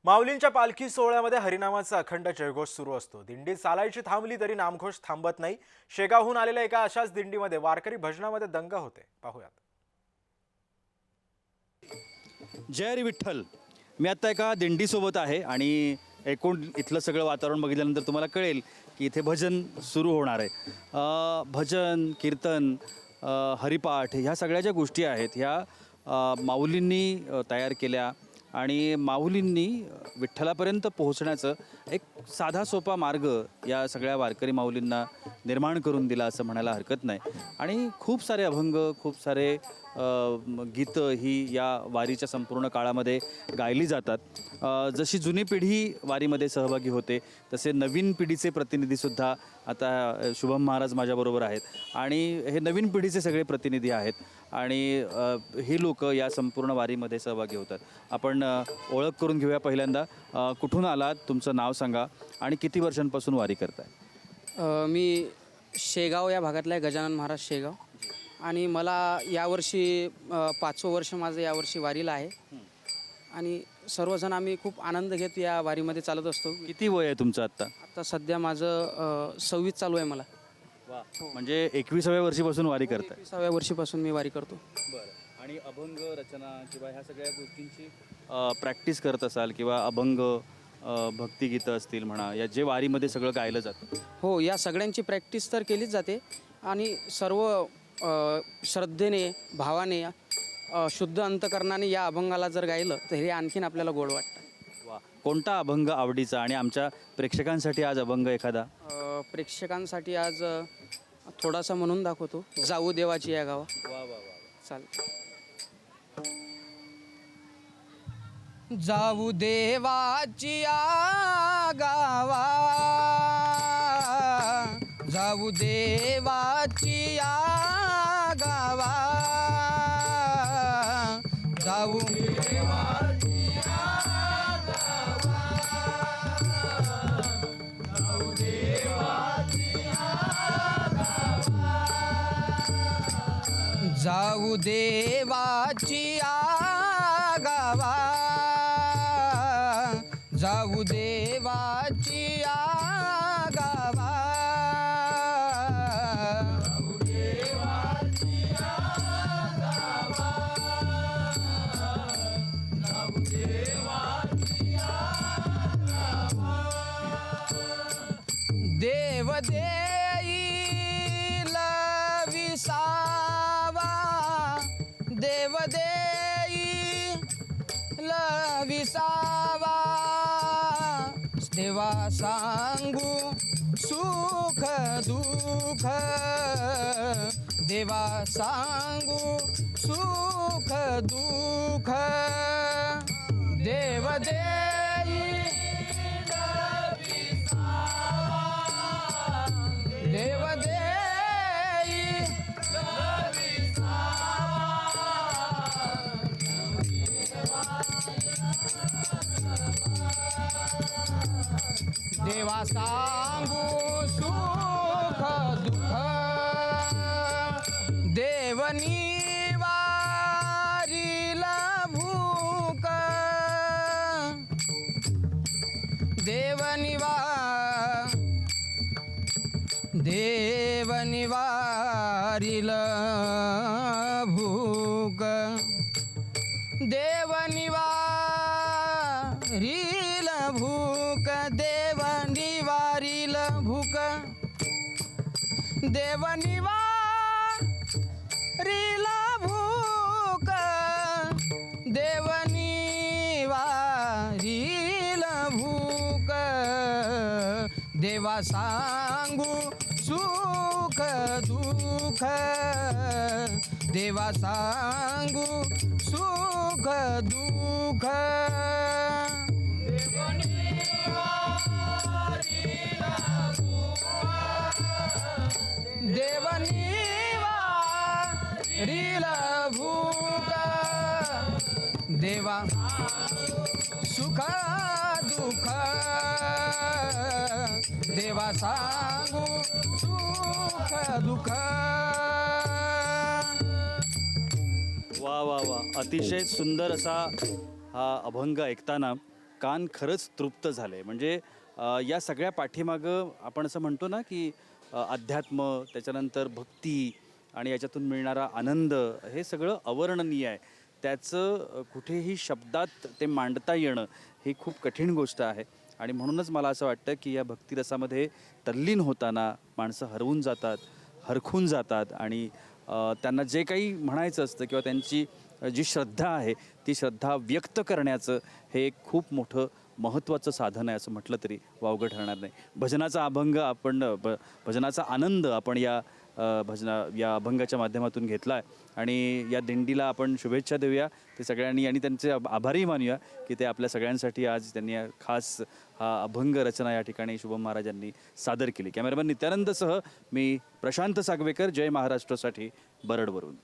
माऊलींच्या पालखी सोहळ्यामध्ये हरिनामाचा अखंड जयघोष सुरू असतो। दिंडी चालायची थांबली तरी नामघोष थांबत नाही। शेगावहून आलेल्या एका अशाच दिंडीमध्ये वारकरी भजनामध्ये दंग होते। पाहूयात। जय हरी विठ्ठल। मी आता एका दिंडीसोबत आहे आणि एकूण इथलं सगळं वातावरण बघितल्यानंतर तुम्हाला कळेल की इथे भजन सुरू होणार आहे। भजन कीर्तन हरिपाठ ह्या सगळ्या ज्या गोष्टी आहेत ह्या माऊलींनी तयार केल्या आणि माऊलींनी विठ्ठलापर्यंत पोहोचण्याचं एक साधा सोपा मार्ग या सगळ्या वारकरी माऊलींना निर्माण करून दिला असं म्हणायला हरकत नाही। आणि खूप सारे अभंग खूप सारे गीतं ही या वारीच्या संपूर्ण काळामध्ये गायली जातात। जशी जुनी पिढी वारीमध्ये सहभागी होते तसे नवीन पिढीचे प्रतिनिधीसुद्धा आता शुभम महाराज माझ्याबरोबर आहेत आणि हे नवीन पिढीचे सगळे प्रतिनिधी आहेत आणि ही लोक या संपूर्ण वारीमध्ये सहभागी होतात। आपण ओळख करून घेऊया। पहिल्यांदा कुठून आलात, तुमचं नाव सांगा आणि किती वर्षांपासून वारी करताय? मी शेगाव या भागातला आहे, गजानन महाराज शेगाव। आणि मला यावर्षी 5वं वर्ष माझं यावर्षी वारीला आहे आणि सर्वजण आम्ही खूप आनंद घेत या वारीमध्ये चालत असतो। किती वय आहे तुमचं आत्ता? आता सध्या माझं 26 चालू आहे मला। म्हणजे 21व्या वर्षीपासून वारी करताय? 21व्या वर्षीपासून मी वारी करतो। बरं। आणि अभंग रचना किंवा ह्या सगळ्या गोष्टींची प्रॅक्टिस करत असाल किंवा अभंग भक्तिगीतं असतील म्हणा, या जे वारीमध्ये सगळं गायलं जातं? हो, या सगळ्यांची प्रॅक्टिस तर केलीच जाते आणि सर्व श्रद्धेने भावाने शुद्ध अंतकरणाने या अभंगाला जर गायलं तर हे आणखीन आपल्याला गोड वाटतं। वा, कोणता अभंग आवडीचा आणि आमच्या प्रेक्षकांसाठी आज अभंग एखादा? प्रेक्षकांसाठी आज थोडासा म्हणून दाखवतो, जाऊ देवाची या गावा। वा वा वा, चाल। जाऊ देवाची या गावा, जाऊ देवाची या गावा, जाऊ देवाची या गावा, जाऊ देवाची या गावा, जाऊ देवाची या गावा, जाऊ देवाची या गावा, जाऊ देवाची या गावा, जाऊ देवाची या गावा, देव देईल विसावा, देव देईल विसावा, देवा सांगू सुख दुःख, देवा सांगू सुख दुःख, देव देईल विसावा, देव देईल विसावा, देवा सांगू सुख दुःख, देवनी वारीला भूक, देवनी वारीला भूक, देवनी वारीला भूक, देवनी वारीला भूक, देवनी वारीला भूक, देवनी वारीला भूक, देवा सांगू सुख दुःख, देवा सांगू सुख दुःख, देवनी वारीला भूक, देवा सुख दुःख, देवा सांगू सुख दुःख। वा वा वा, अतिशय सुंदर असा हा अभंग ऐकताना कान खरंच तृप्त झाले. म्हणजे या सगळ्या पाठीमागं आपण असं म्हणतो ना की अध्यात्म, त्याच्यानंतर भक्ती आणि याच्यातून मिळणारा आनंद हे सगळं अवर्णनीय आहे. त्याचं कुठेही शब्दात ते मांडता येणं ही खूप कठीण गोष्ट आहे. आणि म्हणूनच मला असं वाटतं की या भक्तिरसामध्ये तल्लीन होताना माणसं हरवून जातात, हरखून जातात आणि त्यांना जे काही म्हणायचं असतं किंवा त्यांची जी श्रद्धा आहे ती श्रद्धा व्यक्त करण्याचं हे एक खूप मोठं महत्त्वाचं साधन आहे असं म्हटलं तरी वावगं ठरणार नाही. भजनाचा अभंग आपण भजनाचा आनंद आपण या या अभंगाच्या माध्यमातून घेतला आहे आणि या दिंडीला आपण शुभेच्छा देऊया ते सगळ्यांनी आणि त्यांचे आभारही मानूया की ते आपल्या सगळ्यांसाठी आज त्यांनी खास हा अभंग रचना या ठिकाणी शुभम महाराजांनी सादर केली. कॅमेरामॅन नित्यानंदसह मी प्रशांत सागवेकर, जय महाराष्ट्रासाठी बरडवरून.